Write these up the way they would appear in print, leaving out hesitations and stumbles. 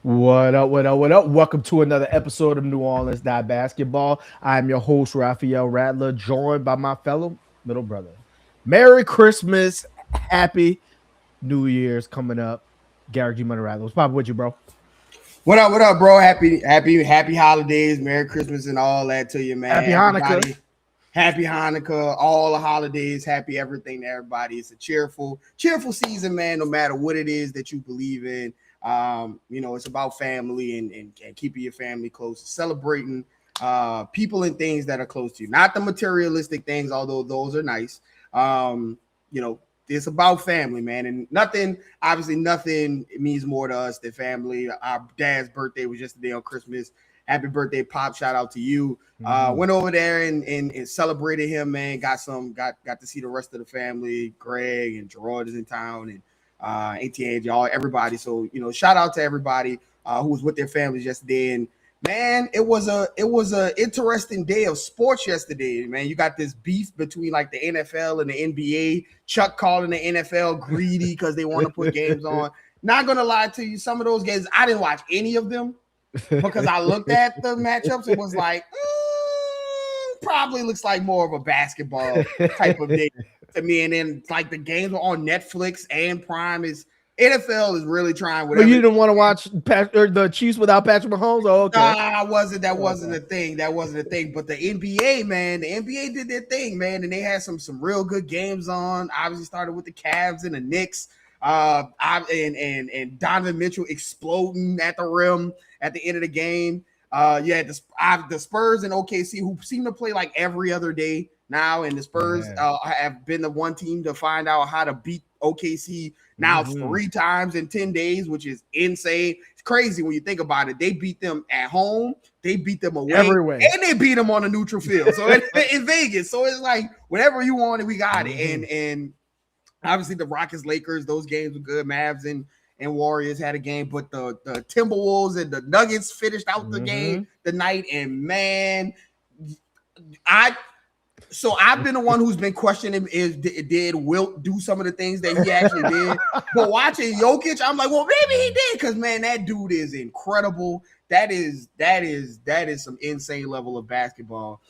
What up, what up, what up? Welcome to another episode of New Orleans Basketball. I'm your host, Raphael Rattler, joined by my fellow middle brother. Merry Christmas. Happy New Year's coming up. Garrett G. Money Rattler. What's poppin' with you, bro? What up, bro? Happy holidays, Merry Christmas, and all that to you, man. Happy Hanukkah. Everybody, happy Hanukkah, all the holidays, happy everything to everybody. It's a cheerful season, man. No matter what it is that you believe in, it's about family and keeping your family close, celebrating people and things that are close to you, not the materialistic things, although those are nice. It's about family, man, and nothing means more to us than family. Our dad's birthday was yesterday on Christmas. Happy birthday, Pop. Shout out to you. Went over there and celebrated him, man. Got to see the rest of the family. Greg and Gerard is in town, and AT y'all, everybody. So, shout out to everybody who was with their families yesterday. And man, it was a interesting day of sports yesterday, man. You got this beef between like the NFL and the NBA. Chuck calling the NFL greedy because they want to put games on. Not gonna lie to you, some of those games I didn't watch any of them because I looked at the matchups and was like, probably looks like more of a basketball type of day to me. And then like the games were on Netflix and Prime. NFL is really trying. But you didn't want to watch the Chiefs without Patrick Mahomes? Oh, okay. That wasn't a thing. That wasn't a thing. But the NBA, man, the NBA did their thing, man, and they had some real good games on. Obviously, started with the Cavs and the Knicks. And Donovan Mitchell exploding at the rim at the end of the game. The Spurs and OKC, who seem to play like every other day now, and the Spurs have been the one team to find out how to beat OKC now 3 times in 10 days, which is insane. It's crazy when you think about it. They beat them at home, they beat them away, everywhere, and they beat them on a neutral field. So in Vegas, so it's like whatever you wanted, we got it. And obviously the Rockets, Lakers, those games were good. Mavs and Warriors had a game, but the Timberwolves and the Nuggets finished out the game the night. And man, So I've been the one who's been questioning did Wilt do some of the things that he actually did. But watching Jokic, I'm like, well, maybe he did, because man, that dude is incredible. That is some insane level of basketball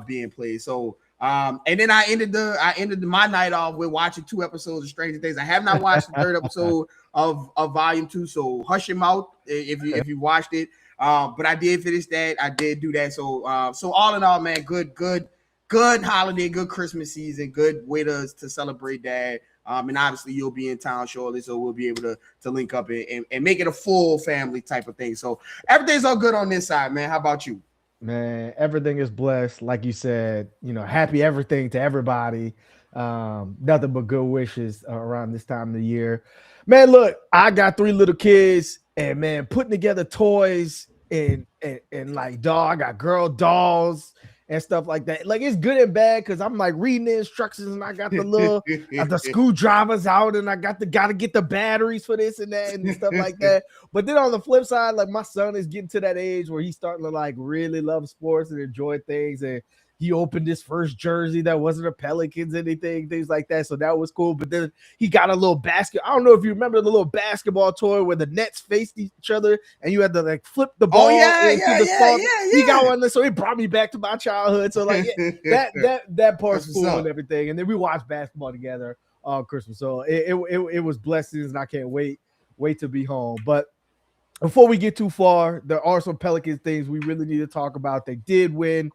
being played. So and then I ended my night off with watching 2 episodes of Stranger Things. I have not watched the 3rd episode of Volume 2, so hush your mouth if you watched it. But I did finish that. I did do that. So all in all, man, good holiday, good Christmas season, good way to celebrate that. And obviously you'll be in town shortly, so we'll be able to link up and make it a full family type of thing. So everything's all good on this side, man. How about you? Man, everything is blessed. Like you said, happy everything to everybody. Nothing but good wishes around this time of the year. Man, look, I got 3 little kids, and man, putting together toys and like I got girl dolls and stuff like that. Like, it's good and bad, because I'm like reading the instructions, and I got the little the screwdrivers out, and I gotta get the batteries for this and that and stuff like that. But then on the flip side, like, my son is getting to that age where he's starting to like really love sports and enjoy things, and he opened his first jersey that wasn't a Pelicans, things like that. So that was cool. But then he got a little basket. I don't know if you remember the little basketball toy where the nets faced each other and you had to like flip the ball. He got one. So it brought me back to my childhood. So like that part's cool and everything. And then we watched basketball together on Christmas. So it was blessings, and I can't wait to be home. But before we get too far, there are some Pelicans things we really need to talk about. They did win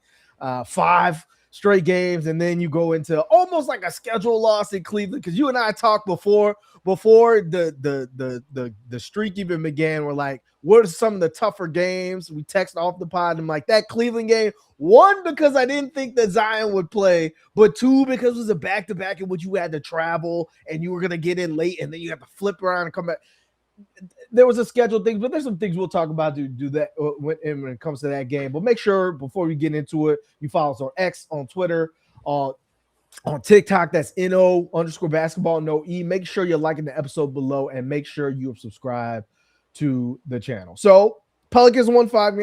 5 straight games, and then you go into almost like a schedule loss in Cleveland, because you and I talked before the streak even began. We're like, what are some of the tougher games? We text off the pod, and I'm like, that Cleveland game, 1, because I didn't think that Zion would play, but 2, because it was a back-to-back in which you had to travel and you were going to get in late, and then you have to flip around and come back. There was a scheduled thing, but there's some things we'll talk about to do that when it comes to that game. But make sure before we get into it, you follow us on X, on Twitter, on TikTok. That's NO_basketball, no E. Make sure you're liking the episode below, and make sure you have subscribed to the channel. So Pelicans won 5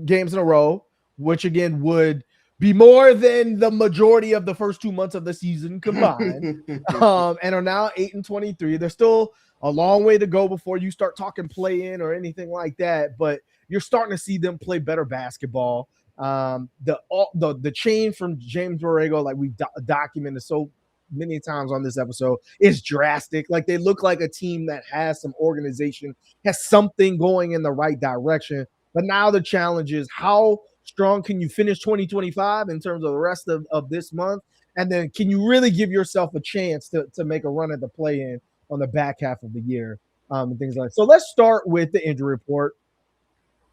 games in a row, which again would be more than the majority of the first 2 months of the season combined, and are now 8-23. They're still a long way to go before you start talking play in or anything like that. But you're starting to see them play better basketball. The change from James Borrego, like we've documented so many times on this episode, is drastic. Like they look like a team that has some organization, has something going in the right direction. But now the challenge is how strong can you finish 2025 in terms of the rest of this month? And then can you really give yourself a chance to make a run at the play in on the back half of the year and things like that. So let's start with the injury report.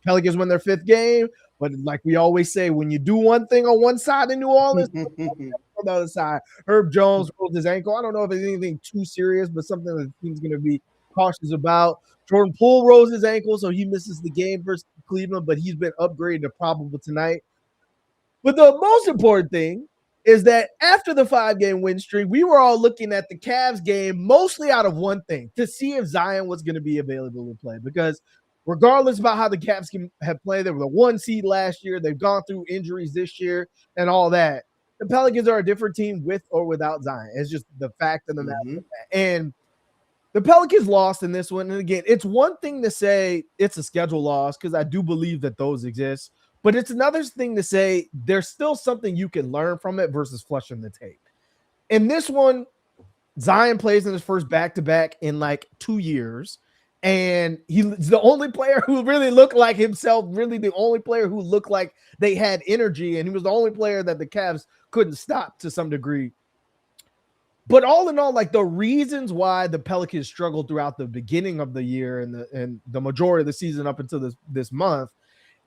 Pelicans win their 5th game, but like we always say, when you do one thing on one side in New Orleans, on the other side, Herb Jones rolled his ankle. I don't know if it's anything too serious, but something that the team's going to be cautious about. Jordan Poole rolls his ankle, so he misses the game versus Cleveland, but he's been upgraded to probable tonight. But the most important thing is that after the 5-game win streak, we were all looking at the Cavs game mostly out of one thing, to see if Zion was going to be available to play. Because regardless about how the Cavs have played, they were the 1 seed last year. They've gone through injuries this year and all that. The Pelicans are a different team with or without Zion. It's just the fact of the matter. And the Pelicans lost in this one. And again, it's one thing to say it's a schedule loss, because I do believe that those exist. But it's another thing to say there's still something you can learn from it versus flushing the tape. In this one, Zion plays in his first back-to-back in like 2 years. And he's the only player who really looked like himself, really the only player who looked like they had energy. And he was the only player that the Cavs couldn't stop to some degree. But all in all, like the reasons why the Pelicans struggled throughout the beginning of the year and the majority of the season up until this month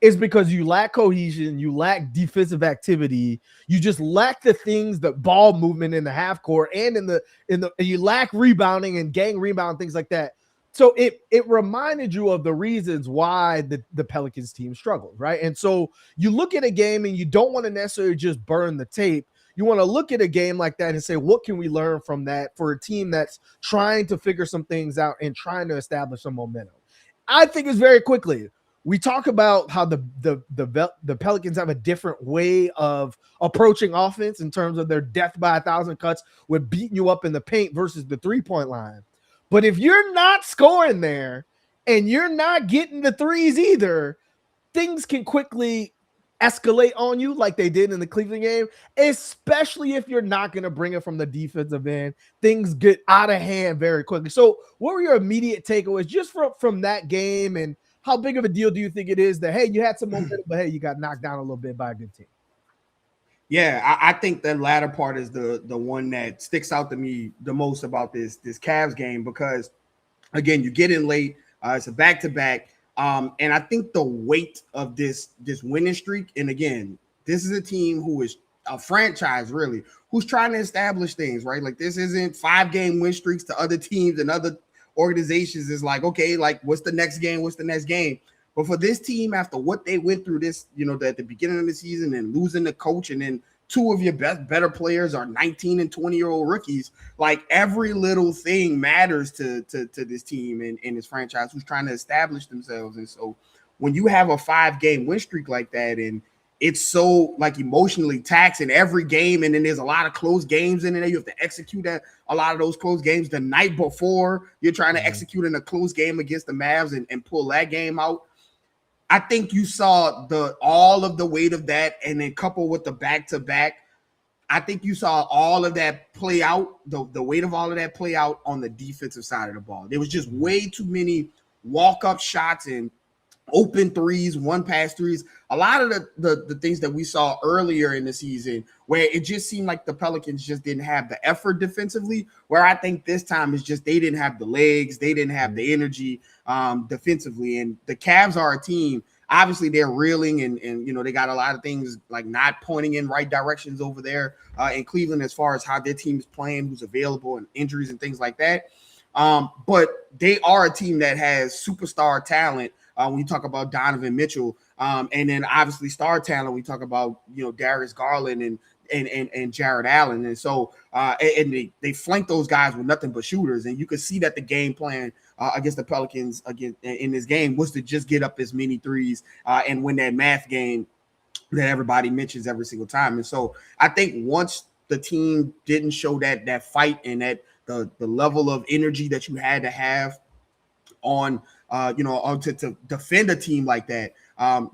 is because you lack cohesion, you lack defensive activity, you just lack the things, the ball movement in the half court and in the you lack rebounding and gang rebound, things like that. So it reminded you of the reasons why the Pelicans team struggled, right? And so you look at a game and you don't want to necessarily just burn the tape. You want to look at a game like that and say, what can we learn from that for a team that's trying to figure some things out and trying to establish some momentum? I think it's very quickly. We talk about how the Pelicans have a different way of approaching offense in terms of their death by 1,000 cuts with beating you up in the paint versus the three-point line. But if you're not scoring there and you're not getting the threes either, things can quickly escalate on you like they did in the Cleveland game, especially if you're not going to bring it from the defensive end. Things get out of hand very quickly. So what were your immediate takeaways just from that game, and how big of a deal do you think it is that, hey, you had some momentum, but hey, you got knocked down a little bit by a good team? Yeah, I think the latter part is the one that sticks out to me the most about this Cavs game, because again, you get in late, it's a back-to-back, and I think the weight of this winning streak, and again, this is a team who is a franchise really, who's trying to establish things, right? Like this isn't 5-game win streaks to other teams and other organizations. Is like, okay, like what's the next game? What's the next game? But for this team, after what they went through this, at the beginning of the season and losing the coach, and then 2 of your better players are 19 and 20-year-old rookies, like every little thing matters to this team and this franchise who's trying to establish themselves. And so when you have a 5-game win streak like that, and it's so like emotionally taxing every game, and then there's a lot of close games in there, you have to execute at a lot of those close games the night before you're trying to execute in a close game against the Mavs and pull that game out. I think you saw all of the weight of that, and then coupled with the back-to-back, I think you saw all of that play out, the weight of all of that play out on the defensive side of the ball. There was just way too many walk-up shots and open threes, one-pass threes. A lot of the things that we saw earlier in the season where it just seemed like the Pelicans just didn't have the effort defensively, where I think this time is just they didn't have the legs, they didn't have the energy defensively. And the Cavs are a team, obviously they're reeling and they got a lot of things like not pointing in right directions over there in Cleveland as far as how their team is playing, who's available, and injuries and things like that. But they are a team that has superstar talent. When you talk about Donovan Mitchell, and then obviously star talent, we talk about Darius Garland and Jared Allen, and so and they flank those guys with nothing but shooters, and you could see that the game plan against the Pelicans in this game was to just get up as many threes and win that math game that everybody mentions every single time. And so I think once the team didn't show that fight and that the level of energy that you had to have on to defend a team like that.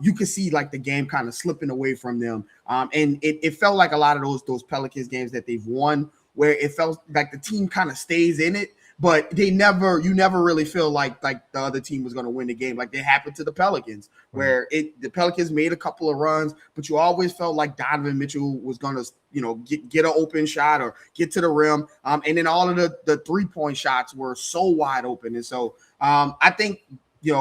You could see like the game kind of slipping away from them. And it felt like a lot of those Pelicans games that they've won, where it felt like the team kind of stays in it, but you never really feel like the other team was going to win the game. Like it happened to the Pelicans, where the Pelicans made a couple of runs, but you always felt like Donovan Mitchell was going to, get an open shot or get to the rim. And then all of the 3-point shots were so wide open. And so I think,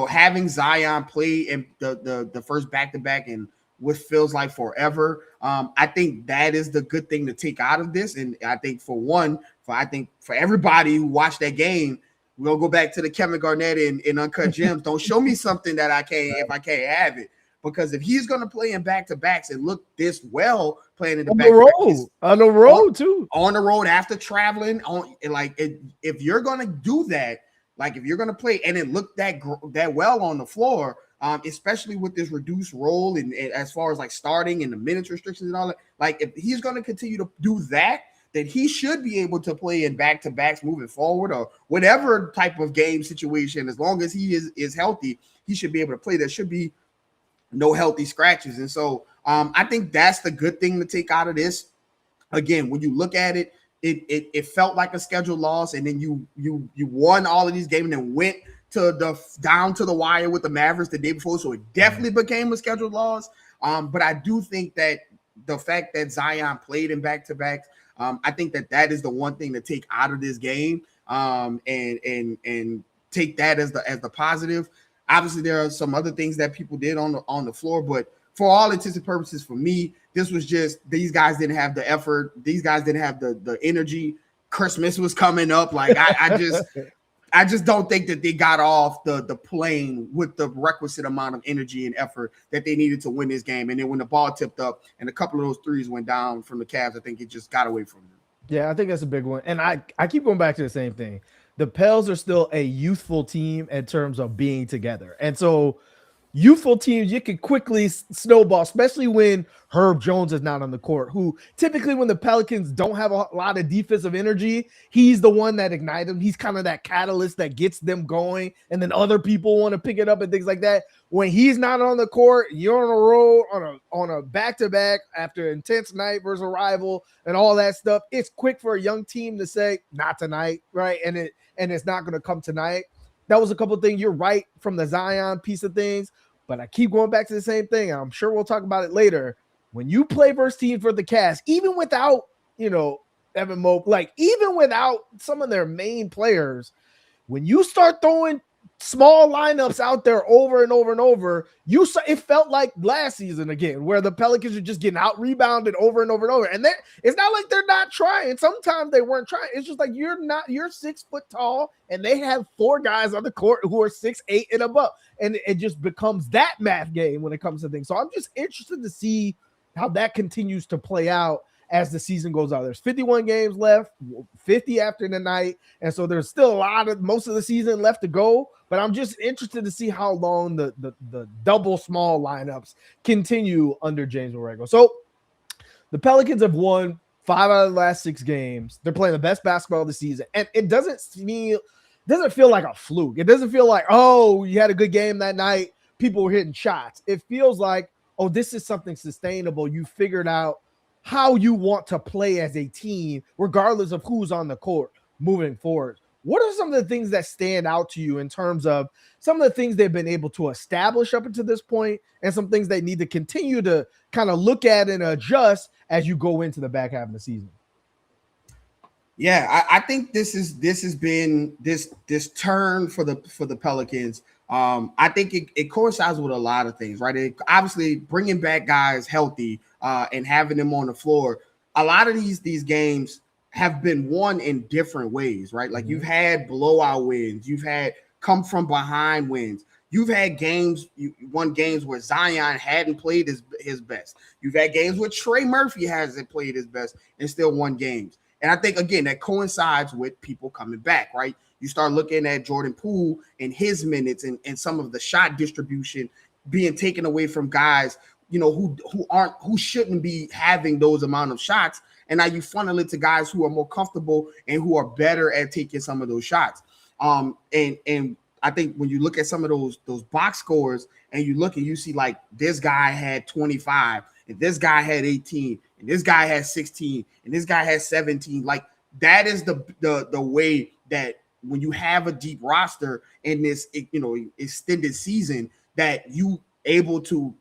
having Zion play in the first back-to-back and what feels like forever, I think that is the good thing to take out of this. And I think for everybody who watched that game, we'll go back to the Kevin Garnett in Uncut Gems. Don't show me something that I can't if I can't have it. Because if he's going to play in back-to-backs and look this well playing in the road too, on the road after traveling if you're going to do that, like if you're going to play and it look that well on the floor, especially with this reduced role and as far as like starting and the minutes restrictions and all that, like if he's going to continue to do that, then he should be able to play in back-to-backs moving forward or whatever type of game situation. As long as he is healthy, he should be able to play. There should be no healthy scratches. And so I think that's the good thing to take out of this. Again, when you look at it, it felt like a scheduled loss, and then you won all of these games and then went down to the wire with the Mavericks the day before. So it definitely became a scheduled loss. But I do think that the fact that Zion played in back-to-backs, I think that is the one thing to take out of this game, and take that as the positive. Obviously, there are some other things that people did on the floor, but for all intents and purposes, for me, this was just these guys didn't have the effort. These guys didn't have the energy. Christmas was coming up. Like I just don't think that they got off the plane with the requisite amount of energy and effort that they needed to win this game. And then when the ball tipped up and a couple of those threes went down from the Cavs, I think it just got away from them. Yeah, I think that's a big one. And I keep going back to the same thing. The Pels are still a youthful team in terms of being together. And so youthful teams, you can quickly snowball, especially when Herb Jones is not on the court, who typically when the Pelicans don't have a lot of defensive energy, he's the one that ignites them. He's kind of that catalyst that gets them going, and then other people want to pick it up and things like that. When he's not on the court, you're on a road on a back-to-back after an intense night versus a rival and all that stuff. It's quick for a young team to say, not tonight, right? And it's not going to come tonight. That was a couple of things. You're right from the Zion piece of things, but I keep going back to the same thing. I'm sure we'll talk about it later. When you play versus teams for the Cavs, even without, Evan Mobley, like even without some of their main players, when you start throwing small lineups out there over and over and over, it felt like last season again, where the Pelicans are just getting out rebounded over and over and over. And it's not like they're not trying. Sometimes they weren't trying. It's just like you're 6 foot tall, and they have 4 guys on the court who are 6'8" and above. And it just becomes that math game when it comes to things. So I'm just interested to see how that continues to play out as the season goes on. There's 51 games left, 50 after the night. And so there's still most of the season left to go. But I'm just interested to see how long the double small lineups continue under James Borrego. So the Pelicans have won 5 out of the last 6 games. They're playing the best basketball of the season. And it doesn't feel like a fluke. It doesn't feel like, oh, you had a good game that night, people were hitting shots. It feels like, oh, this is something sustainable. You figured out how you want to play as a team, regardless of who's on the court moving forward. What are some of the things that stand out to you in terms of some of the things they've been able to establish up until this point, and some things they need to continue to kind of look at and adjust as you go into the back half of the season? Yeah, I think this has been this turn for the Pelicans. I think it coincides with a lot of things, right? Obviously, bringing back guys healthy and having them on the floor. A lot of these games have been won in different ways, right? Like you've had blowout wins, you've had come from behind wins, you've had games where Zion hadn't played his best. You've had games where Trey Murphy hasn't played his best and still won games. And I think, again, that coincides with people coming back, right? You start looking at Jordan Poole and his minutes and some of the shot distribution being taken away from guys, who shouldn't be having those amount of shots. and now you funnel it to guys who are more comfortable and who are better at taking some of those shots. And I think when you look at some of those box scores and you look and you see like this guy had 25 and this guy had 18 and this guy had 16 and this guy had 17, like that is the way that when you have a deep roster in this extended season that you able to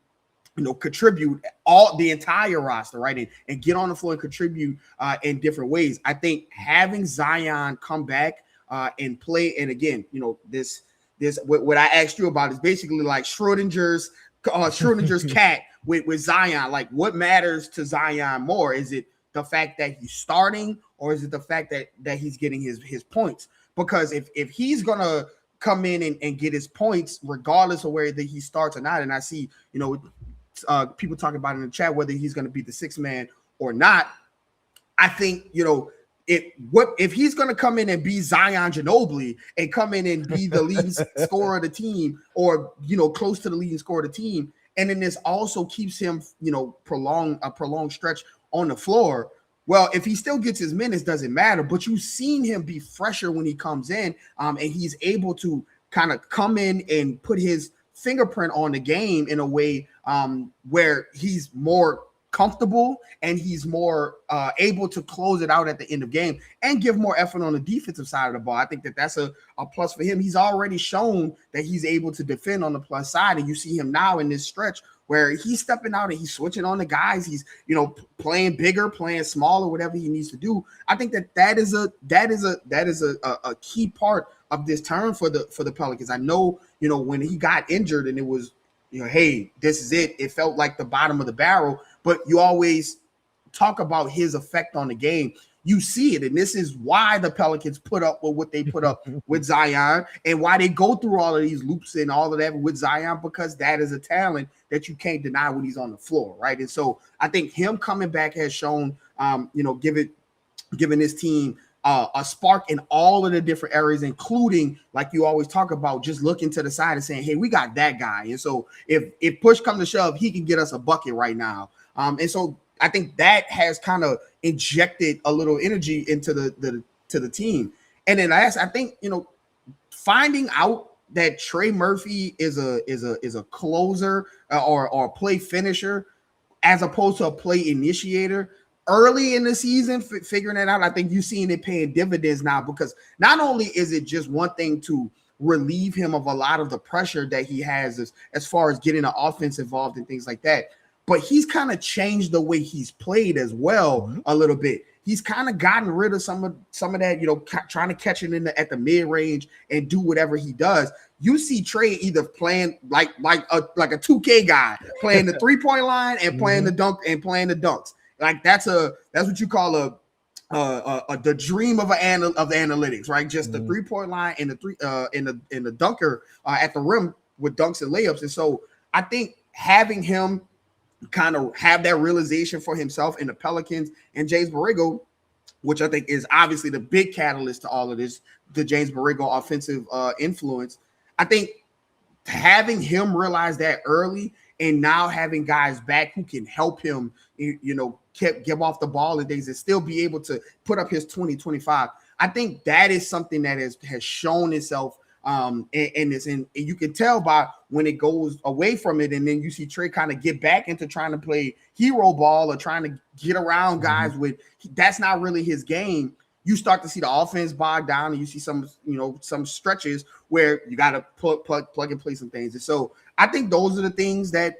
contribute all the entire roster, right? And get on the floor and contribute in different ways. I think having Zion come back and play, and again, this what I asked you about is basically like Schrodinger's cat with Zion. Like, what matters to Zion more? Is it the fact that he's starting, or is it the fact that he's getting his points? Because if he's gonna come in and get his points, regardless of whether he starts or not, and I see people talking about in the chat whether he's going to be the sixth man or not. I think if he's going to come in and be Zion Ginobili and come in and be the leading scorer of the team, or close to the leading scorer of the team, and then this also keeps him a prolonged stretch on the floor. Well, if he still gets his minutes, doesn't matter. But you've seen him be fresher when he comes in, and he's able to kind of come in and put his fingerprint on the game in a way where he's more comfortable and he's more able to close it out at the end of game and give more effort on the defensive side of the ball. I think that's a plus for him. He's already shown that he's able to defend on the plus side, and you see him now in this stretch where he's stepping out and he's switching on the guys. He's playing bigger, playing smaller, whatever he needs to do. I think that is a key part of this turn for the Pelicans. I know when he got injured and it was hey, this is it. It felt like the bottom of the barrel, but you always talk about his effect on the game. You see it, and this is why the Pelicans put up with what they put up with Zion, and why they go through all of these loops and all of that with Zion, because that is a talent that you can't deny when he's on the floor, right? And so I think him coming back has shown, giving this team a spark in all of the different areas, including, like you always talk about, just looking to the side and saying, hey, we got that guy. And so if push comes to shove, he can get us a bucket right now. And so I think that has kind of injected a little energy into the team. And then I think, finding out that Trey Murphy is a closer or a play finisher as opposed to a play initiator early in the season, figuring that out, I think you're seeing it paying dividends now, because not only is it just one thing to relieve him of a lot of the pressure that he has as far as getting the offense involved and things like that, but he's kind of changed the way he's played as well a little bit. He's kind of gotten rid of some of that, trying to catch it at the mid range and do whatever he does. You see Trey either playing like a 2K guy, playing the 3-point line and playing the dunk and playing the dunks. Like that's what you call the dream of analytics, right? Just the 3-point line and the dunker at the rim with dunks and layups. And so I think having him kind of have that realization for himself in the Pelicans and James Borrego, which I think is obviously the big catalyst to all of this, the James Borrego offensive influence. I think having him realize that early, and now having guys back who can help him, give off the ball and things and still be able to put up his 20-25. I think that is something that has shown itself in this, and you can tell by when it goes away from it, and then you see Trey kind of get back into trying to play hero ball or trying to get around guys with that's not really his game. You start to see the offense bog down, and you see some stretches where you got to plug and play some things. And so I think those are the things that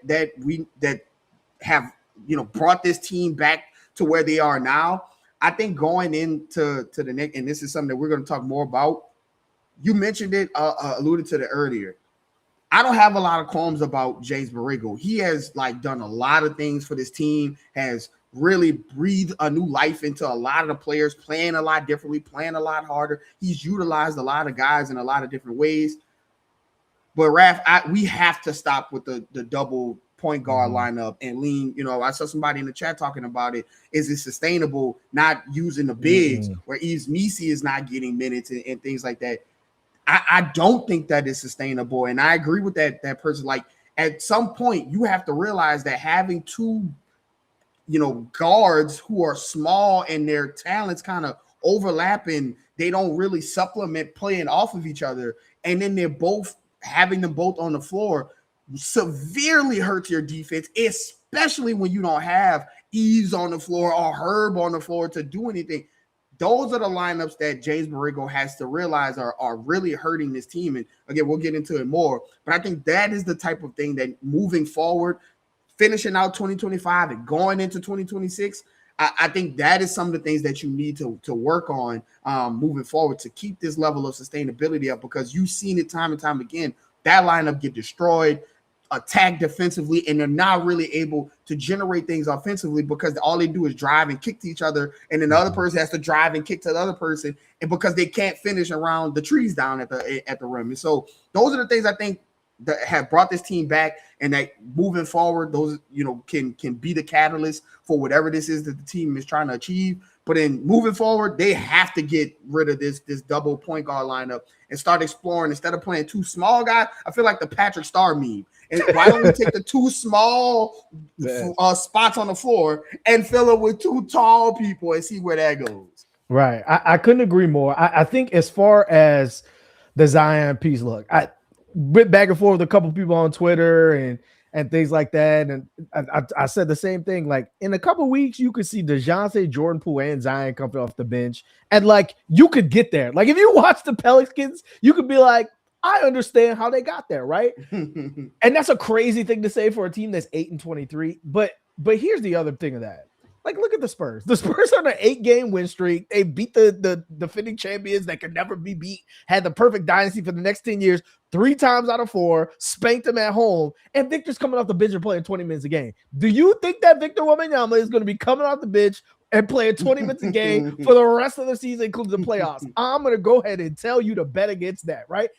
have brought this team back to where they are now. I think going into the next, and this is something that we're going to talk more about. You mentioned it, alluded to it earlier. I don't have a lot of qualms about James Borrego. He has done a lot of things for this team, has really breathed a new life into a lot of the players, playing a lot differently, playing a lot harder. He's utilized a lot of guys in a lot of different ways. But Raph, we have to stop with the double point guard lineup and lean. I saw somebody in the chat talking about it. Is it sustainable not using the bigs where Yves Missi is not getting minutes and things like that? I don't think that is sustainable. And I agree with that person. Like, at some point, you have to realize that having two guards who are small and their talents kind of overlap and they don't really supplement playing off of each other. And then they're both having them both on the floor severely hurts your defense, especially when you don't have Eves on the floor or Herb on the floor to do anything. Those are the lineups that James Borrego has to realize are really hurting this team. And again, we'll get into it more. But I think that is the type of thing that moving forward, finishing out 2025 and going into 2026, I think that is some of the things that you need to work on moving forward to keep this level of sustainability up, because you've seen it time and time again. That lineup get destroyed, attack defensively, and they're not really able to generate things offensively because all they do is drive and kick to each other, and then the other person has to drive and kick to the other person, and because they can't finish around the trees down at the rim. And so those are the things I think that have brought this team back, and that moving forward, those can be the catalyst for whatever this is that the team is trying to achieve. But in moving forward, they have to get rid of this double point guard lineup and start exploring. Instead of playing two small guys, I feel like the Patrick Star meme. And why don't we take the two small spots on the floor and fill it with two tall people and see where that goes? Right. I couldn't agree more. I think as far as the Zion piece, look, I went back and forth with a couple people on Twitter and things like that. And I said the same thing. Like, in a couple weeks, you could see DeJounte, Jordan Poole, and Zion coming off the bench. And, like, you could get there. Like, if you watch the Pelicans, you could be like, I understand how they got there, right? And that's a crazy thing to say for a team that's 8-23. But here's the other thing of that. Like, look at the Spurs. The Spurs are on an 8-game win streak. They beat the defending champions that could never be beat, had the perfect dynasty for the next 10 years, 3 times out of 4, spanked them at home, and Victor's coming off the bench and playing 20 minutes a game. Do you think that Victor Wembanyama is going to be coming off the bench and playing 20 minutes a game for the rest of the season, including the playoffs? I'm going to go ahead and tell you to bet against that, right?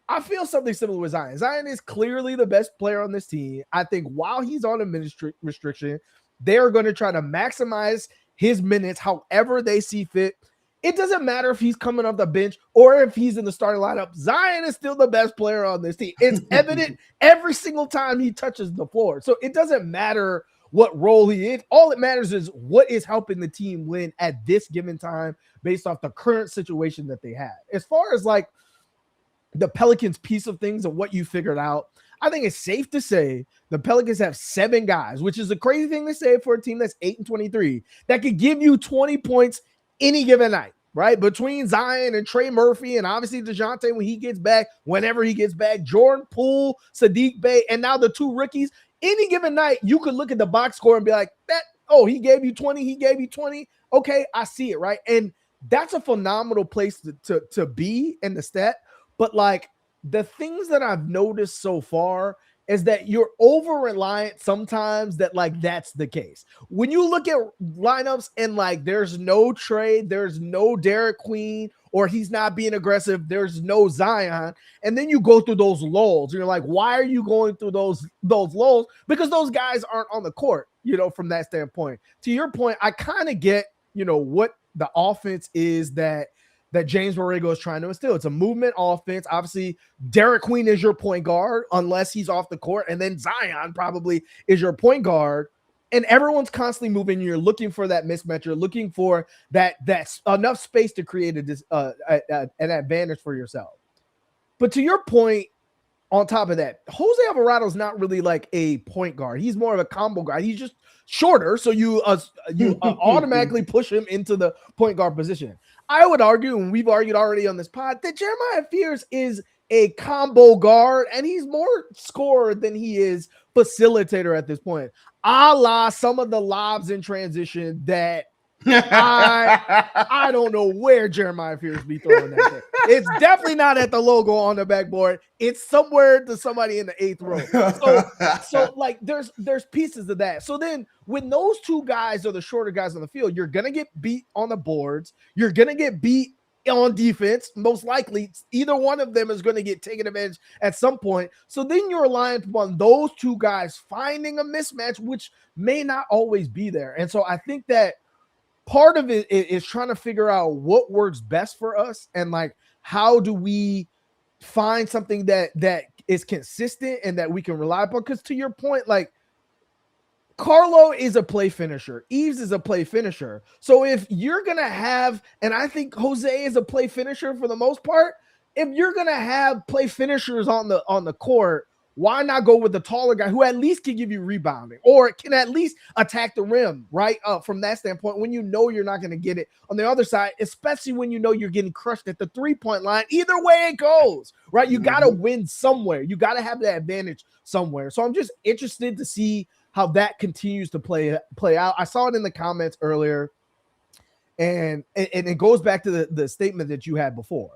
I feel something similar with Zion. Zion is clearly the best player on this team. I think while he's on a minute restriction, they're going to try to maximize his minutes however they see fit. It doesn't matter if he's coming off the bench or if he's in the starting lineup. Zion is still the best player on this team. It's evident every single time he touches the floor. So it doesn't matter what role he is. All that matters is what is helping the team win at this given time based off the current situation that they have. As far as like the Pelicans piece of things and what you figured out, I think it's safe to say the Pelicans have 7 guys, which is a crazy thing to say for a team that's 8-23, that could give you 20 points any given night, right? Between Zion and Trey Murphy, and obviously DeJounte when he gets back, whenever he gets back, Jordan Poole, Sadiq Bey, and now the 2 rookies. Any given night, you could look at the box score and be like, he gave you 20, he gave you 20. Okay, I see it, right? And that's a phenomenal place to be in the stat. But like, the things that I've noticed so far is that you're over-reliant sometimes that like that's the case. When you look at lineups and like there's no trade, there's no Derek Queen, or he's not being aggressive, there's no Zion, and then you go through those lulls. You're like, why are you going through those lulls? Because those guys aren't on the court, from that standpoint. To your point, I kind of get, what the offense is that James Borrego is trying to instill. It's a movement offense. Obviously, Derek Queen is your point guard unless he's off the court, and then Zion probably is your point guard. And everyone's constantly moving. You're looking for that mismatch. You're looking for that's enough space to create an advantage for yourself. But to your point, on top of that, Jose Alvarado is not really like a point guard. He's more of a combo guy. He's just shorter, so you automatically push him into the point guard position. I would argue, and we've argued already on this pod, that Jeremiah Fears is a combo guard, and he's more scorer than he is facilitator at this point. A la some of the lobs in transition that I don't know where Jeremiah Fears be throwing that thing. It's definitely not at the logo on the backboard. It's somewhere to somebody in the 8th row. So like there's pieces of that. So then when those 2 guys are the shorter guys on the field, you're gonna get beat on the boards. You're gonna get beat on defense. Most likely, either one of them is going to get taken advantage at some point. So then you're reliant upon those 2 guys finding a mismatch, which may not always be there. And so I think that part of it is trying to figure out what works best for us and like how do we find something that is consistent and that we can rely upon. Because to your point, like Carlo is a play finisher. Eves is a play finisher. So if you're going to have, and I think Jose is a play finisher for the most part, if you're going to have play finishers on the court, why not go with the taller guy who at least can give you rebounding or can at least attack the rim, right? From that standpoint, when you know you're not going to get it on the other side, especially when you know you're getting crushed at the 3-point line, either way it goes, right? You got to win somewhere. You got to have the advantage somewhere. So I'm just interested to see how that continues to play out. I saw it in the comments earlier, and it goes back to the statement that you had before.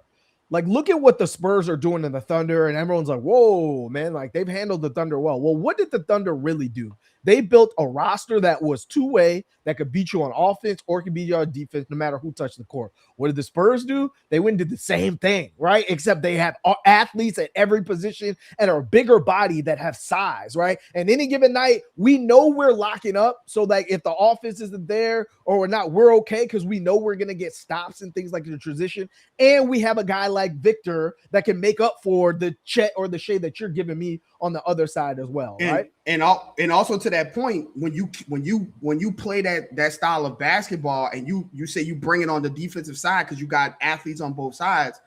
Like, look at what the Spurs are doing in the Thunder, and everyone's like, whoa, man, like they've handled the Thunder well. Well, what did the Thunder really do? They built a roster that was two-way, that could beat you on offense or could beat you on defense no matter who touched the court. What did the Spurs do? They went and did the same thing, right? Except they have athletes at every position and are a bigger body that have size, right? And any given night, we know we're locking up so that if the offense isn't there or we're not, we're okay because we know we're going to get stops and things like the transition. And we have a guy like Victor that can make up for the Chet or the Shea that you're giving me on the other side as well, right? And also to that point, when you play that style of basketball and you say you bring it on the defensive side because you got athletes on both sides,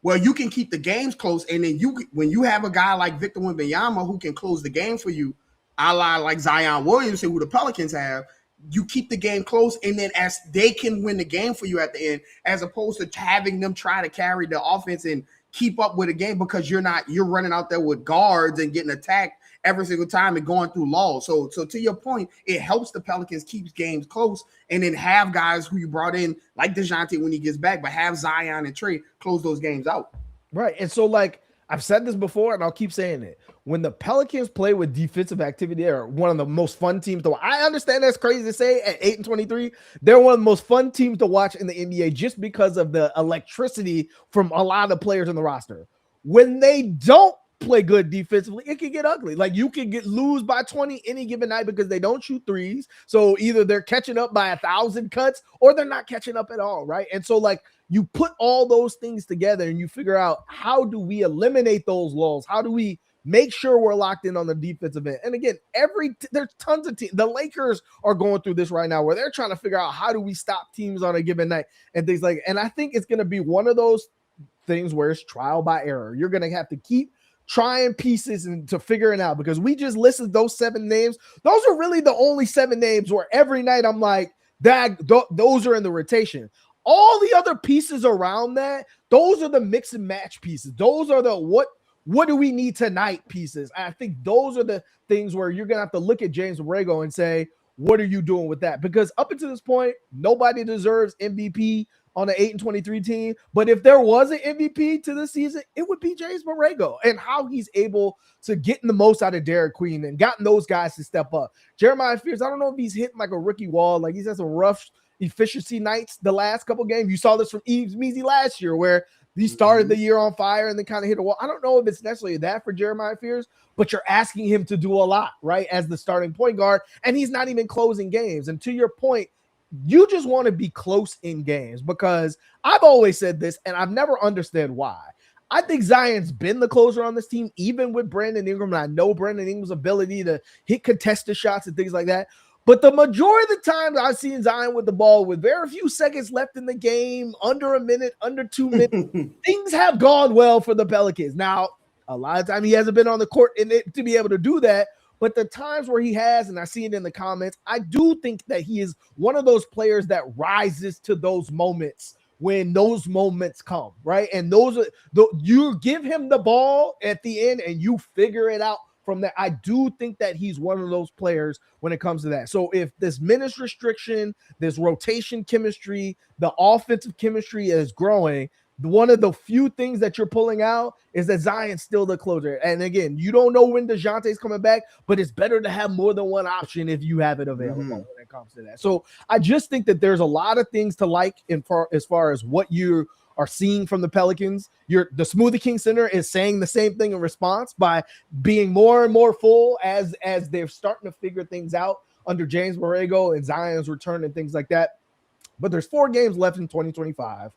well, you can keep the games close. And then when you have a guy like Victor Wembanyama who can close the game for you, a la like Zion Williamson, who the Pelicans have, you keep the game close, and then as they can win the game for you at the end, as opposed to having them try to carry the offense and keep up with the game because you're running out there with guards and getting attacked every single time and going through laws. So to your point, it helps the Pelicans keep games close and then have guys who you brought in like DeJounte when he gets back, but have Zion and Trey close those games out. Right. And so, like, I've said this before and I'll keep saying it. When the Pelicans play with defensive activity, they're one of the most fun teams to watch. I understand that's crazy to say at 8-23. They're one of the most fun teams to watch in the NBA just because of the electricity from a lot of the players in the roster. When they don't play good defensively, it can get ugly. Like, you can lose by 20 any given night because they don't shoot threes. So either they're catching up by 1,000 cuts or they're not catching up at all, right? And so, like, you put all those things together and you figure out, how do we eliminate those lulls? How do we make sure we're locked in on the defensive end? And again, there's tons of teams. The Lakers are going through this right now where they're trying to figure out, how do we stop teams on a given night and things like, and I think it's going to be one of those things where it's trial by error. You're going to have to keep trying pieces and to figure it out, because we just listed those 7 names. Those are really the only 7 names where every night I'm like, those are in the rotation. All the other pieces around that, those are the mix and match pieces. Those are the what do we need tonight pieces. I think those are the things where you're going to have to look at James Borrego and say, what are you doing with that? Because up until this point, nobody deserves MVP on an 8-23 team. But if there was an MVP to this season, it would be James Borrego and how he's able to get the most out of Derek Queen and gotten those guys to step up. Jeremiah Fears, I don't know if he's hitting like a rookie wall. Like, he's had some rough efficiency nights the last couple games. You saw this from Eves Measy last year where he started the year on fire and then kind of hit a wall. I don't know if it's necessarily that for Jeremiah Fears, but you're asking him to do a lot, right, as the starting point guard, and he's not even closing games. And to your point, you just want to be close in games, because I've always said this and I've never understood why. I think Zion's been the closer on this team, even with Brandon Ingram, and I know Brandon Ingram's ability to hit contested shots and things like that. But the majority of the time I've seen Zion with the ball with very few seconds left in the game, under a minute, under 2 minutes, things have gone well for the Pelicans. Now, a lot of time he hasn't been on the court to be able to do that. But the times where he has, and I see it in the comments, I do think that he is one of those players that rises to those moments when those moments come, right? And you give him the ball at the end and you figure it out from there. I do think that he's one of those players when it comes to that. So if this minutes restriction, this rotation chemistry, the offensive chemistry is growing, one of the few things that you're pulling out is that Zion's still the closer. And again, you don't know when DeJounte's coming back, but it's better to have more than one option if you have it available when it comes to that. So I just think that there's a lot of things to like as far as what you are seeing from the Pelicans. The Smoothie King Center is saying the same thing in response by being more and more full as they're starting to figure things out under James Borrego and Zion's return and things like that. But there's 4 games left in 2025.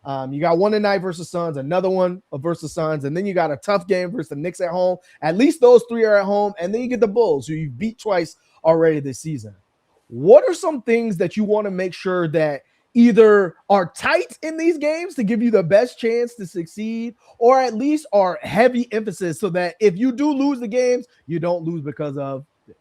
You got one tonight versus Suns, another one versus Suns, and then you got a tough game versus the Knicks at home. At least those three are at home, and then you get the Bulls, who you beat twice already this season. What are some things that you want to make sure that either are tight in these games to give you the best chance to succeed, or at least are heavy emphasis so that if you do lose the games, you don't lose because of this?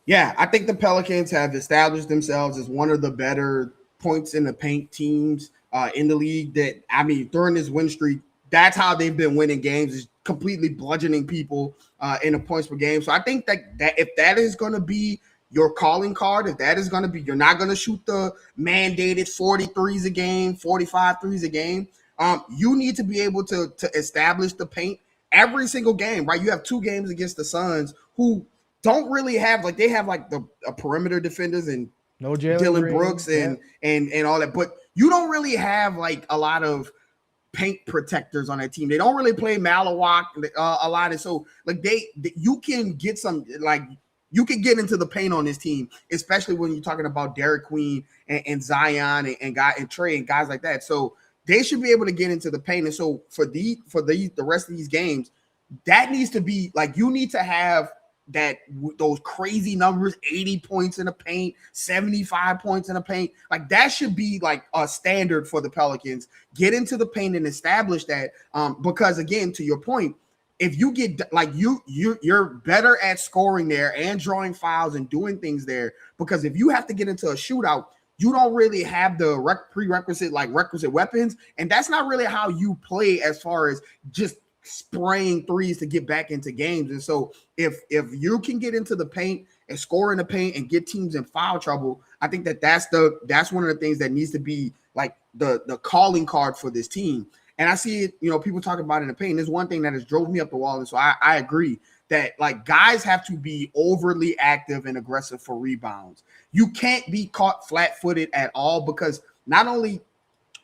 Yeah, I think the Pelicans have established themselves as one of the better points in the paint teams in the league. That, I mean, during this win streak, that's how they've been winning games, is completely bludgeoning people in the points per game. So I think that if that is going to be your calling card, if that is going to be, you're not going to shoot the mandated 43s a game, 45 threes a game. You need to be able to establish the paint every single game, right? You have 2 games against the Suns, who don't really have, like, they have like the perimeter defenders and no Jalen Dylan Green, Brooks and all that, but you don't really have like a lot of paint protectors on that team. They don't really play Malawak a lot, and so like you can get some, like, you can get into the paint on this team, especially when you're talking about Derek Queen and Zion and Trey and guys like that. So they should be able to get into the paint. And so for the rest of these games, that needs to be like, you need to have those crazy numbers, 80 points in the paint, 75 points in the paint. Like, that should be like a standard for the Pelicans. Get into the paint and establish that. Because again, to your point, if you get like you're better at scoring there and drawing fouls and doing things there, because if you have to get into a shootout, you don't really have the requisite weapons, and that's not really how you play as far as just spraying threes to get back into games. And so if you can get into the paint and score in the paint and get teams in foul trouble, I think that's one of the things that needs to be like the calling card for this team. And I see it, people talking about it in the paint. There's one thing that has drove me up the wall. And so I agree that, like, guys have to be overly active and aggressive for rebounds. You can't be caught flat-footed at all, because not only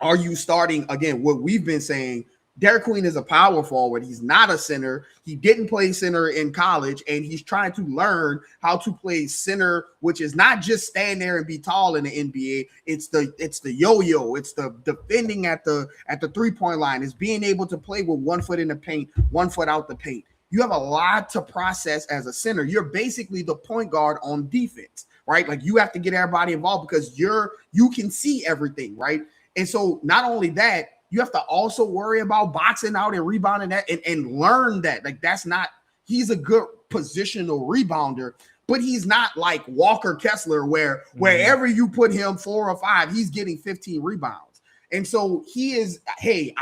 are you starting, again, what we've been saying, Derek Queen is a power forward. He's not a center. He didn't play center in college, and he's trying to learn how to play center, which is not just stand there and be tall in the NBA. It's the yo-yo. It's the defending at the 3-point line. It's being able to play with 1 foot in the paint, 1 foot out the paint. You have a lot to process as a center. You're basically the point guard on defense, right? Like, you have to get everybody involved because you can see everything, right? And so not only that, you have to also worry about boxing out and rebounding that and learn that. Like, he's a good positional rebounder, but he's not like Walker Kessler, where wherever you put him 4 or 5, he's getting 15 rebounds. And so he is, hey,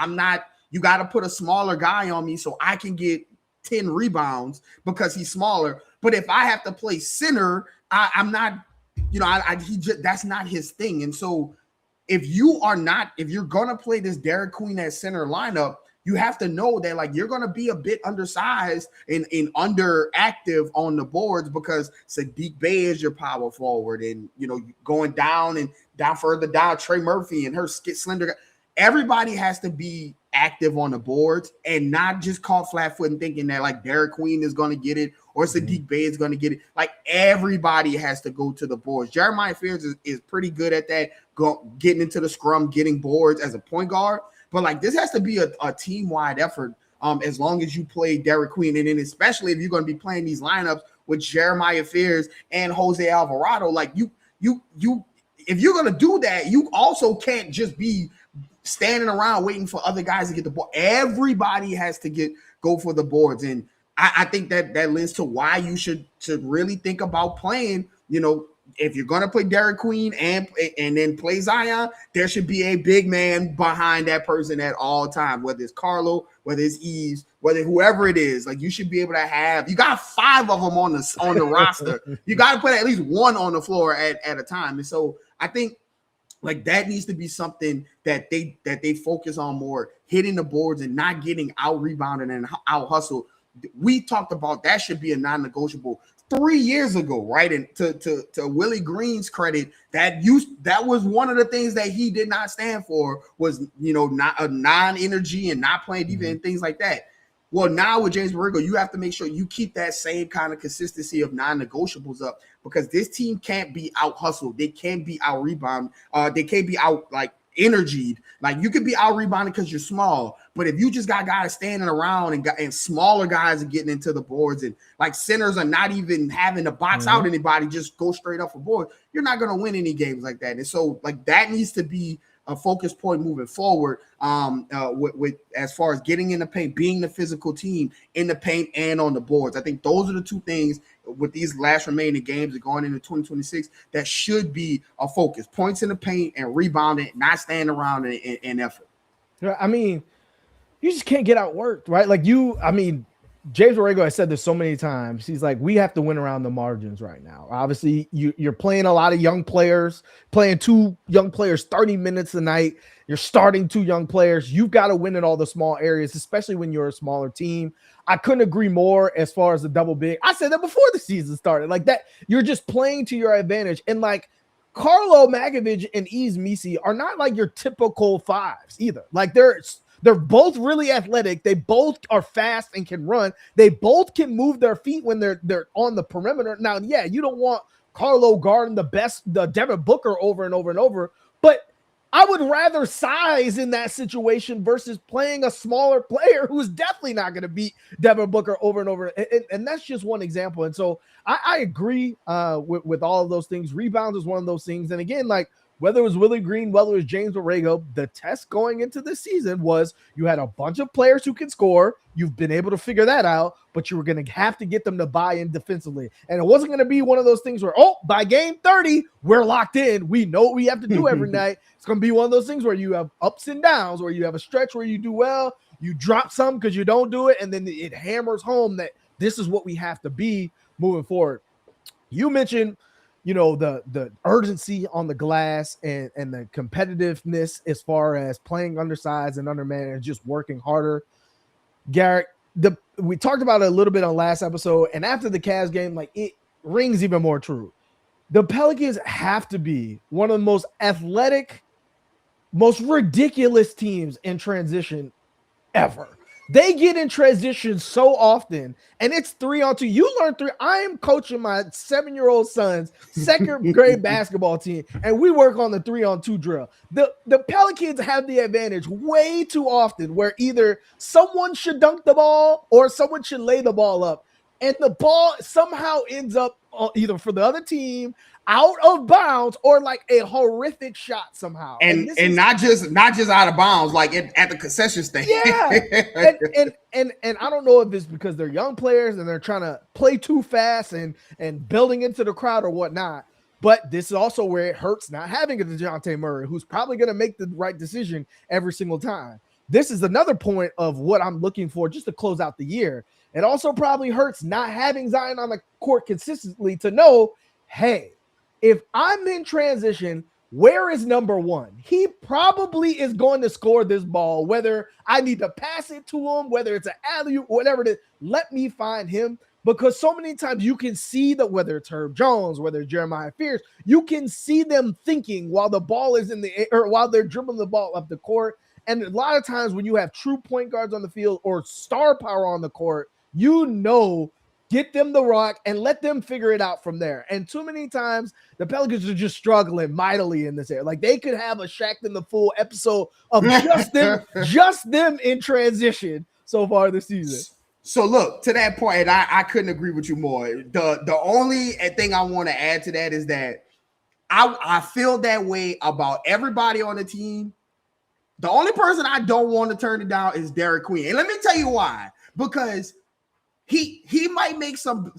you got to put a smaller guy on me so I can get 10 rebounds because he's smaller. But if I have to play center, I'm not, that's not his thing. And so if you're going to play this Derek Queen at center lineup, you have to know that, like, you're going to be a bit undersized and underactive on the boards, because Sadiq Bey is your power forward, and, going down and further down, Trey Murphy and her slender. Everybody has to be active on the boards and not just caught flat-footed thinking that, like, Derek Queen is going to get it or Sadiq Bey is going to get it. Like, everybody has to go to the boards. Jeremiah Fears is pretty good at that, getting into the scrum, getting boards as a point guard. But, like, this has to be a team-wide effort as long as you play Derek Queen. And then especially if you're going to be playing these lineups with Jeremiah Fears and Jose Alvarado, like, you if you're going to do that, you also can't just be standing around waiting for other guys to get the ball. Everybody has to go for the boards. And I think that lends to why you should really think about playing, if you're going to play Derek Queen and then play Zion, there should be a big man behind that person at all times, whether it's Carlo, whether it's Eves, whether whoever it is. Like, you should be able to have, you got 5 of them on the roster. You got to put at least 1 on the floor at a time. And so I think, like, that needs to be something that they focus on more, hitting the boards and not getting out rebounded and out hustled. We talked about that should be a non-negotiable 3 years ago, right? And to Willie Green's credit, that was one of the things that he did not stand for, was, not a non-energy and not playing defense and things like that. Well, now with James Borrego, you have to make sure you keep that same kind of consistency of non-negotiables up, because this team can't be out hustled. They can't be out rebound. They can't be out, like, energied. Like you could be out rebounding because you're small, but if you just got guys standing around and smaller guys are getting into the boards, and like centers are not even having to box out anybody, just go straight up for board, you're not going to win any games like that. And so like that needs to be a focus point moving forward, with as far as getting in the paint, being the physical team in the paint and on the boards. I think those are the two things with these last remaining games and going into 2026 that should be a focus: points in the paint and rebounding, not standing around in effort. I mean, you just can't get outworked, right? Like James Borrego has said this so many times. He's like, we have to win around the margins right now. Obviously, you're playing a lot of young players, playing 2 young players 30 minutes a night. You're starting 2 young players. You've got to win in all the small areas, especially when you're a smaller team. I couldn't agree more as far as the double big. I said that before the season started. Like that, you're just playing to your advantage. And like Carlo Magovich and Yves Missi are not like your typical 5s either. Like they're both really athletic. They both are fast and can run. They both can move their feet when they're on the perimeter. Now, yeah, you don't want Carlo guarding the Devin Booker over and over and over, but I would rather size in that situation versus playing a smaller player who's definitely not going to beat Devin Booker over and over. And that's just one example. And so I agree with all of those things. Rebounds is one of those things. And again, like, whether it was Willie Green, whether it was James Borrego, the test going into this season was you had a bunch of players who can score. You've been able to figure that out, but you were going to have to get them to buy in defensively. And it wasn't going to be one of those things where, by game 30, we're locked in. We know what we have to do every night. It's going to be one of those things where you have ups and downs, where you have a stretch where you do well, you drop some because you don't do it, and then it hammers home that this is what we have to be moving forward. You mentioned the urgency on the glass and the competitiveness as far as playing undersized and undermanned and just working harder. Garrett, we talked about it a little bit on last episode, and after the Cavs game, like, it rings even more true. The Pelicans have to be one of the most athletic, most ridiculous teams in transition ever. They get in transition so often, and it's 3-on-2. You learn 3. I am coaching my 7-year-old son's second grade basketball team, and we work on the 3-on-2 drill. The Pelicans have the advantage way too often where either someone should dunk the ball or someone should lay the ball up, and the ball somehow ends up either for the other team out of bounds or like a horrific shot somehow. And not just out of bounds, like at the concession stand. Yeah. and I don't know if it's because they're young players and they're trying to play too fast and building into the crowd or whatnot. But this is also where it hurts not having a DeJounte Murray, who's probably going to make the right decision every single time. This is another point of what I'm looking for just to close out the year. It also probably hurts not having Zion on the court consistently to know, hey, if I'm in transition, where is number 1? He probably is going to score this ball, whether I need to pass it to him, whether it's an alley-oop, whatever it is. Let me find him, because so many times you can see that whether it's Herb Jones, whether it's Jeremiah Fierce, you can see them thinking while the ball is in the air, or while they're dribbling the ball up the court. And a lot of times when you have true point guards on the field or star power on the court, get them the rock and let them figure it out from there. And too many times the Pelicans are just struggling mightily in this area. Like, they could have a Shaq in the Fool episode of just them in transition so far this season. So look, to that point, and I couldn't agree with you more. The only thing I want to add to that is that I feel that way about everybody on the team. The only person I don't want to turn it down is Derek Queen. And let me tell you why. Because he might make some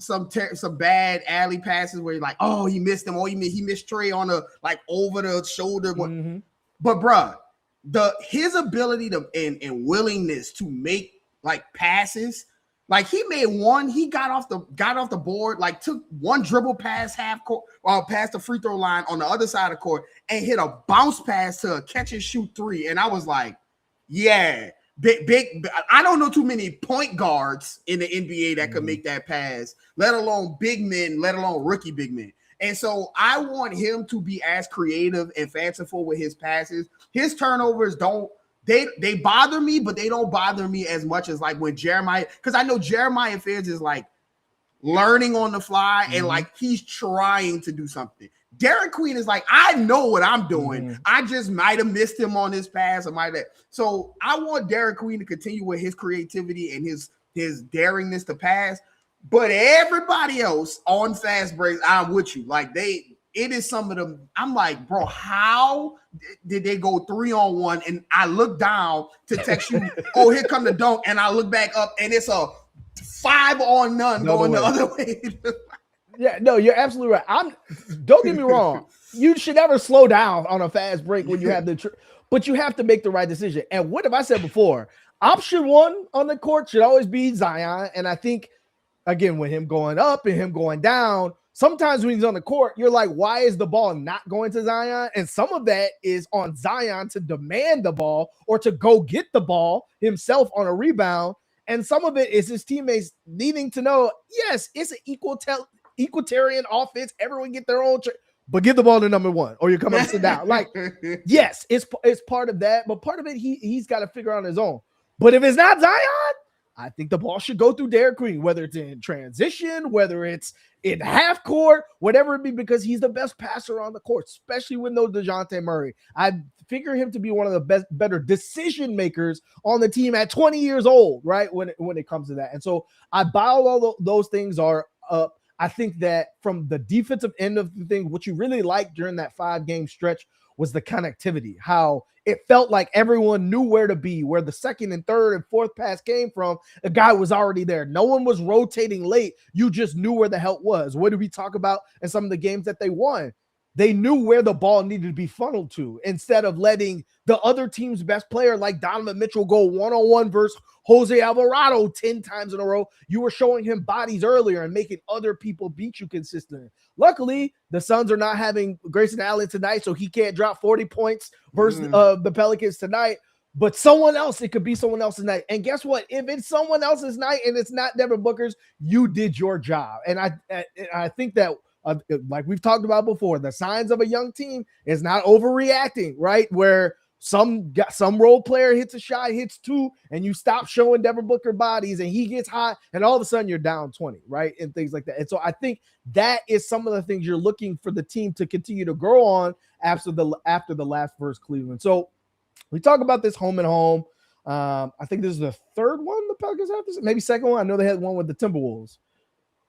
bad alley passes where you're like, oh, he missed him, or he missed Trey on a like over the shoulder. Mm-hmm. But bruh, his ability to and willingness to make like passes, like he made one, he got off the board, like took one dribble pass half court, past the free throw line on the other side of the court, and hit a bounce pass to a catch and shoot 3. And I was like, yeah. Big. I don't know too many point guards in the NBA that could make that pass, let alone big men, let alone rookie big men. And so I want him to be as creative and fanciful with his passes. His turnovers they bother me, but they don't bother me as much as like when Jeremiah, because I know Jeremiah Fierce is like learning on the fly and like he's trying to do something. Derek Queen is like, I know what I'm doing. Mhm. I just might have missed him on this pass or might have. So I want Derek Queen to continue with his creativity and his daringness to pass. But everybody else on fast breaks, I'm with you. Like it is some of them. I'm like, bro, how did they go 3-on-1? And I look down to text you, oh, here come the dunk. And I look back up and it's a 5-on-none going the other way. Yeah, no, you're absolutely right. Don't get me wrong. You should never slow down on a fast break when you have but you have to make the right decision. And what have I said before? Option one on the court should always be Zion. And I think, again, with him going up and him going down, sometimes when he's on the court, you're like, why is the ball not going to Zion? And some of that is on Zion to demand the ball or to go get the ball himself on a rebound. And some of it is his teammates needing to know, yes, it's an equalitarian offense. Everyone get their own, but give the ball to number one, or you come up and sit down. Like, yes, it's part of that, but part of it he's got to figure out on his own. But if it's not Zion, I think the ball should go through Derek Queen, whether it's in transition, whether it's in half court, whatever it be, because he's the best passer on the court, especially with no DeJounte Murray. I figure him to be one of the better decision makers on the team at 20 years old, right? When it comes to that. And so I buy all those things are up. I think that from the defensive end of the thing, what you really liked during that 5-game stretch was the connectivity, how it felt like everyone knew where to be, where the second and third and fourth pass came from. The guy was already there. No one was rotating late. You just knew where the help was. What did we talk about in some of the games that they won? They knew where the ball needed to be funneled to instead of letting the other team's best player like Donovan Mitchell go one-on-one versus Jose Alvarado 10 times in a row. You were showing him bodies earlier and making other people beat you consistently. Luckily, the Suns are not having Grayson Allen tonight, so he can't drop 40 points versus the Pelicans tonight. But someone else, it could be someone else's night. And guess what? If it's someone else's night and it's not Devin Booker's, you did your job. And I think that, like we've talked about before, the signs of a young team is not overreacting, right? Where some role player hits a shot, hits two, and you stop showing Devin Booker bodies and he gets hot, and all of a sudden you're down 20, right? And things like that. And so I think that is some of the things you're looking for the team to continue to grow on after the last versus Cleveland. So we talk about this home and home. I think this is the third one the Pelicans have, maybe second one. I know they had one with the Timberwolves.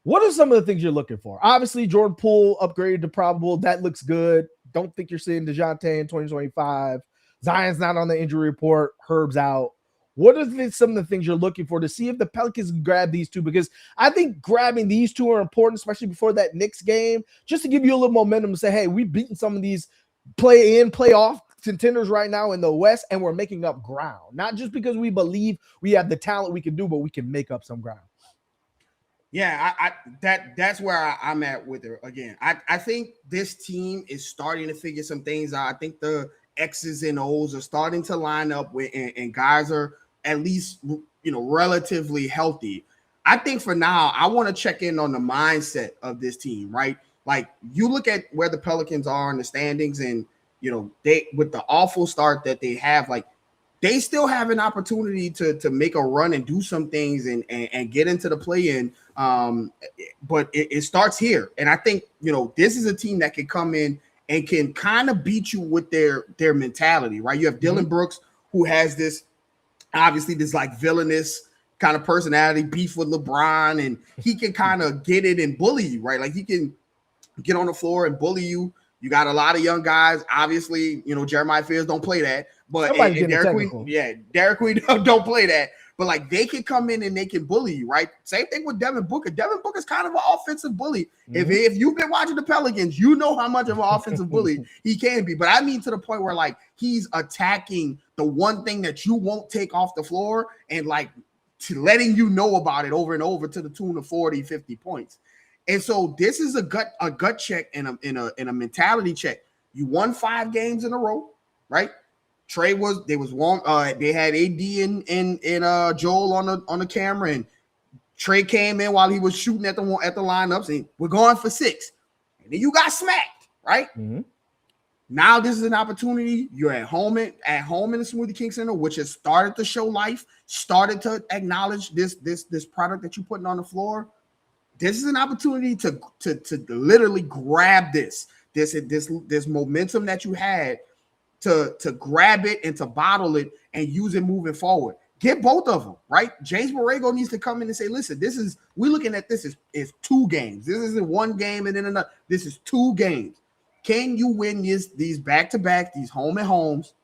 What are some of the things you're looking for? Obviously, Jordan Poole upgraded to probable. That looks good. Don't think you're seeing DeJounte in 2025. Zion's not on the injury report. Herb's out. What are some of the things you're looking for to see if the Pelicans can grab these two? Because I think grabbing these two are important, especially before that Knicks game, just to give you a little momentum to say, hey, we've beaten some of these playoff contenders right now in the West, and we're making up ground. Not just because we believe we have the talent we can do, but we can make up some ground. Yeah, that's where I'm at with it. Again, I think this team is starting to figure some things out. I think the X's and O's are starting to line up with, and guys are at least, relatively healthy. I think for now, I want to check in on the mindset of this team, right? Like, you look at where the Pelicans are in the standings, and they, with the awful start that they have, like, they still have an opportunity to make a run and do some things and get into the play-in. But it starts here. And I think, this is a team that can come in and can kind of beat you with their mentality, right? You have Dylan Brooks, who has this, obviously, this like villainous kind of personality, beef with LeBron, and he can kind of get it and bully you, right? Like, he can get on the floor and bully you. You got a lot of young guys. Obviously, Jeremiah Fears don't play that. But and Derek Queen, Derek Queen don't play that. But like, they can come in and they can bully you, right? Same thing with Devin Booker. Devin Booker's kind of an offensive bully. If you've been watching the Pelicans, you know how much of an offensive bully he can be. But I mean, to the point where like he's attacking the one thing that you won't take off the floor and like letting you know about it over and over to the tune of 40, 50 points. And so this is a gut check and a mentality check. You won 5 games in a row, right? They had AD and Joel on the camera, and Trey came in while he was shooting at the lineups, and we're going for 6. And then you got smacked, right? Now this is an opportunity. You're at home in the Smoothie King Center, which has started to show life, started to acknowledge this product that you're putting on the floor. This is an opportunity to literally grab this, this momentum that you had to grab it and to bottle it and use it moving forward. Get both of them, right? James Borrego needs to come in and say, listen, we're looking at this is 2 games. This isn't 1 game and then another. This is 2 games. Can you win these back-to-back, these home and homes,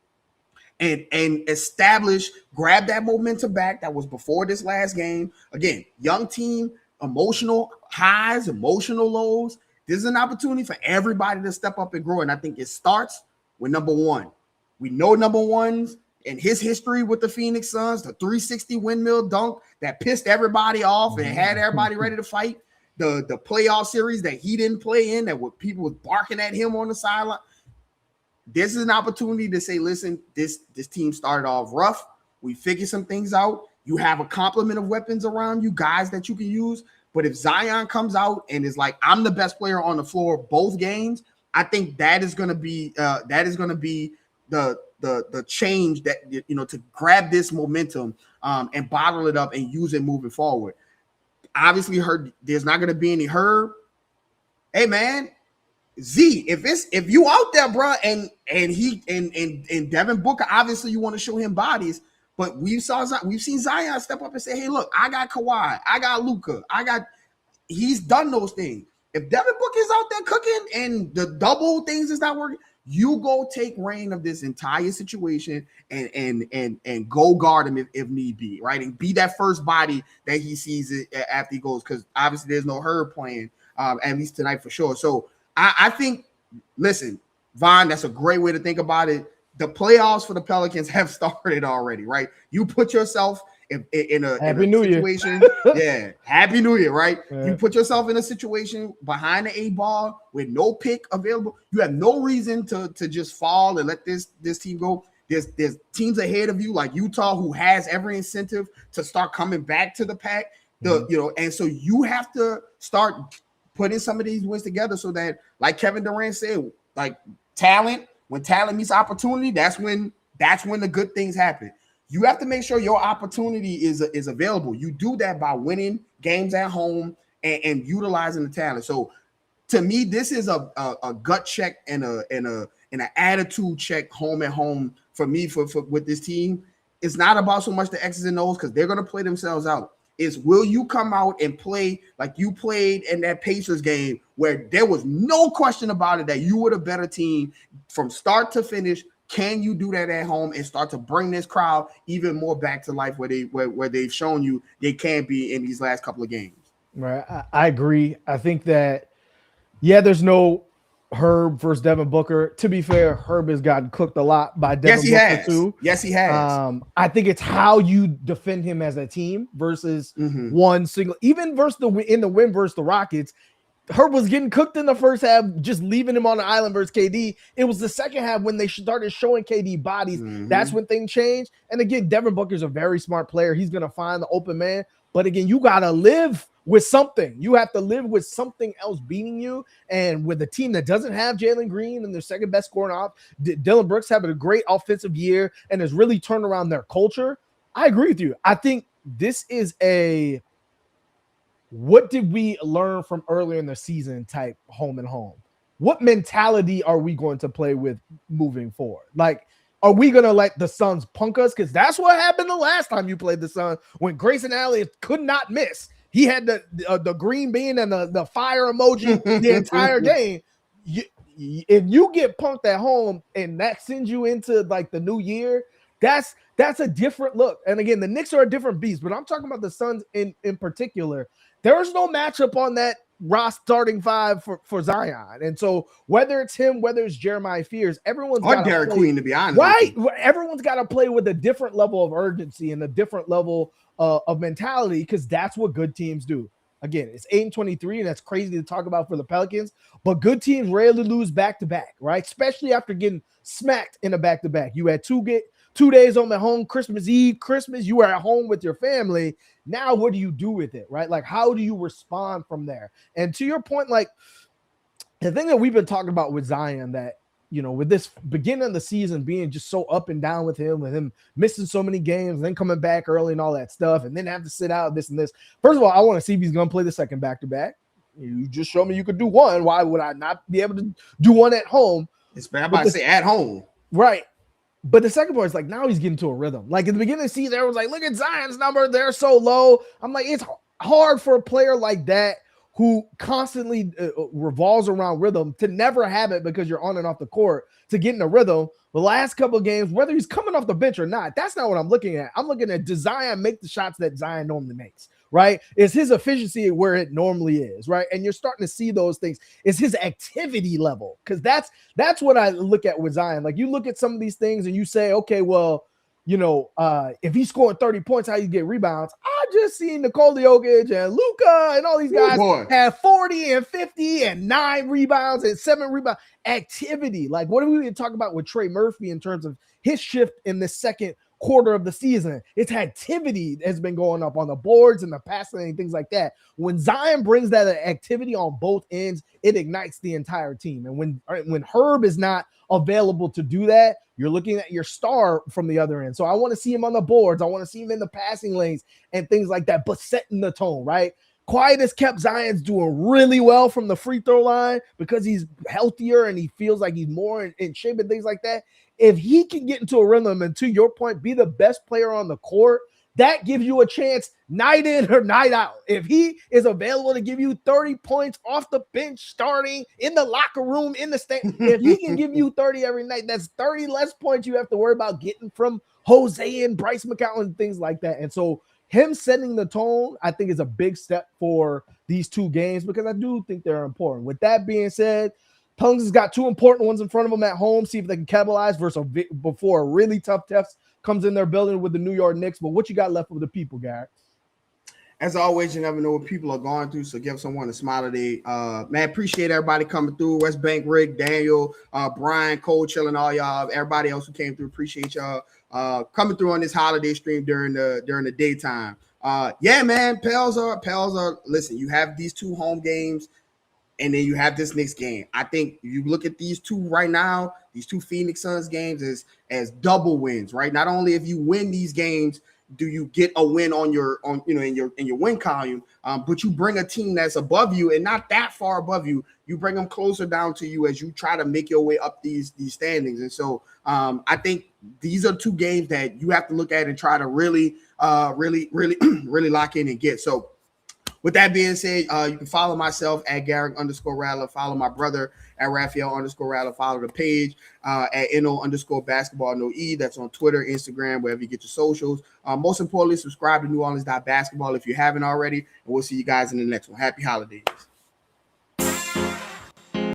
and establish, grab that momentum back that was before this last game? Again, young team, emotional highs, emotional lows. This is an opportunity for everybody to step up and grow. And I think it starts with number 1. We know number 1's in his history with the Phoenix Suns, the 360 windmill dunk that pissed everybody off and had everybody ready to fight. The playoff series that he didn't play in, that people was barking at him on the sideline. This is an opportunity to say, listen, this team started off rough. We figured some things out. You have a complement of weapons around you, guys that you can use. But if Zion comes out and is like, I'm the best player on the floor both games, I think that is going to be the change that, you know, to grab this momentum and bottle it up and use it moving forward. Obviously, there's not going to be any Herb. Hey man, Z, if you out there, bro, and Devin Booker, obviously you want to show him bodies, but we've seen Zion step up and say, hey, look, I got Kawhi, I got Luka, he's done those things. If Devin Booker's out there cooking and the double things is not working, you go take reign of this entire situation and go guard him if need be, right? And be that first body that he sees it after he goes, because obviously there's no Herb playing, at least tonight for sure. So I think, listen, Vaughn, that's a great way to think about it. The playoffs for the Pelicans have started already, right? You put yourself in a situation. Yeah, Happy New Year, right? Yeah. You put yourself in a situation behind the 8 ball with no pick available. You have no reason to just fall and let this team go. There's teams ahead of you like Utah who has every incentive to start coming back to the pack. And so you have to start putting some of these wins together so that, like Kevin Durant said, like when talent meets opportunity, that's when the good things happen. You have to make sure your opportunity is available. You do that by winning games at home and utilizing the talent. So to me, this is a gut check and an attitude check home and home for me for with this team. It's not about so much the X's and O's because they're going to play themselves out. Is will you come out and play like you played in that Pacers game where there was no question about it that you were the better team from start to finish? Can you do that at home and start to bring this crowd even more back to life where they've shown you they can be in these last couple of games? Right. I agree. I think that, there's no Herb versus Devin Booker. To be fair, Herb has gotten cooked a lot by Devin Booker too. Yes, he has. I think it's how you defend him as a team versus one single, even versus in the win versus the Rockets. Herb was getting cooked in the first half, just leaving him on the island versus KD. It was the second half when they started showing KD bodies. That's when things changed. And again, Devin Booker's a very smart player. He's going to find the open man. But again, you got to live with something. You have to live with something else beating you. And with a team that doesn't have Jalen Green and their second best scoring off, Dylan Brooks having a great offensive year and has really turned around their culture. I agree with you. I think this is what did we learn from earlier in the season type home and home? What mentality are we going to play with moving forward? Like, are we going to let the Suns punk us? Because that's what happened the last time you played the Suns when Grayson Allen could not miss. He had the green bean and the fire emoji the entire game. If you get punked at home and that sends you into like the new year, that's a different look. And again, the Knicks are a different beast, but I'm talking about the Suns in particular. There's no matchup on that starting 5 for Zion. And so whether it's him, whether it's Jeremiah Fears, everyone's got Derek Queen, to be honest. Right. Everyone's got to play with a different level of urgency and a different level of mentality because that's what good teams do. Again, it's 8-23, and that's crazy to talk about for the Pelicans, but good teams rarely lose back-to-back, right? Especially after getting smacked in a back-to-back. You had 2 days on the home, Christmas Eve, Christmas, you were at home with your family. Now, what do you do with it, right? Like, how do you respond from there? And to your point, like, the thing that we've been talking about with Zion that, with this beginning of the season being just so up and down with him missing so many games, and then coming back early and all that stuff, and then have to sit out this and this. First of all, I want to see if he's going to play the second back-to-back. You just showed me you could do one. Why would I not be able to do one at home? I'm about to say at home. Right. But the second part is like now he's getting to a rhythm. Like in the beginning of the season, everyone's like, look at Zion's number. They're so low. I'm like, it's hard for a player like that who constantly revolves around rhythm to never have it because you're on and off the court to get in a rhythm. The last couple of games, whether he's coming off the bench or not, that's not what I'm looking at. I'm looking at, does Zion make the shots that Zion normally makes, right? Is his efficiency where it normally is, right? And you're starting to see those things. Is his activity level? Because that's what I look at with Zion. Like you look at some of these things and you say, okay, well, you know, if he's scoring 30 points, how you get rebounds? I just seen Nikola Jokic and Luka and all these guys have 40 and 50 and 9 rebounds and 7 rebounds. Activity. Like, what are we going to talk about with Trey Murphy in terms of his shift in the second quarter of the season? It's activity has been going up on the boards and the passing and things like that. When Zion brings that activity on both ends, it ignites the entire team. And when Herb is not available to do that, you're looking at your star from the other end. So I want to see him on the boards. I want to see him in the passing lanes and things like that, but setting the tone, right? Quiet has kept Zion's doing really well from the free throw line because he's healthier and he feels like he's more in shape and things like that. If he can get into a rhythm and, to your point, be the best player on the court, that gives you a chance night in or night out. If he is available to give you 30 points off the bench, starting in the locker room, in the stand, if he can give you 30 every night, that's 30 less points you have to worry about getting from Jose and Bryce McCollum and things like that. And so him setting the tone, I think, is a big step for these two games because I do think they're important. With that being said, Pelicans has got 2 important ones in front of them at home. See if they can capitalize before a really tough test comes in their building with the New York Knicks. But what you got left for the people, Garrett? As always, you never know what people are going through, so give someone a smile today. Man, appreciate everybody coming through. West Bank, Rick, Daniel, Brian, Cole, chilling, all y'all. Everybody else who came through, appreciate y'all coming through on this holiday stream during the daytime. Yeah, man, Pels are. Listen, you have these 2 home games, and then you have this next game. I think you look at these 2 right now, these 2 Phoenix Suns games as double wins, right? Not only if you win these games, do you get a win in your win column, but you bring a team that's above you and not that far above you. You bring them closer down to you as you try to make your way up these standings. And so I think these are 2 games that you have to look at and try to really lock in and get. So with that being said, you can follow myself at Garrick_Rattler. Follow my brother at Raphael_Rattler. Follow the page at NO_basketball, no E. That's on Twitter, Instagram, wherever you get your socials. Most importantly, subscribe to New Orleans.basketball if you haven't already. And we'll see you guys in the next one. Happy holidays.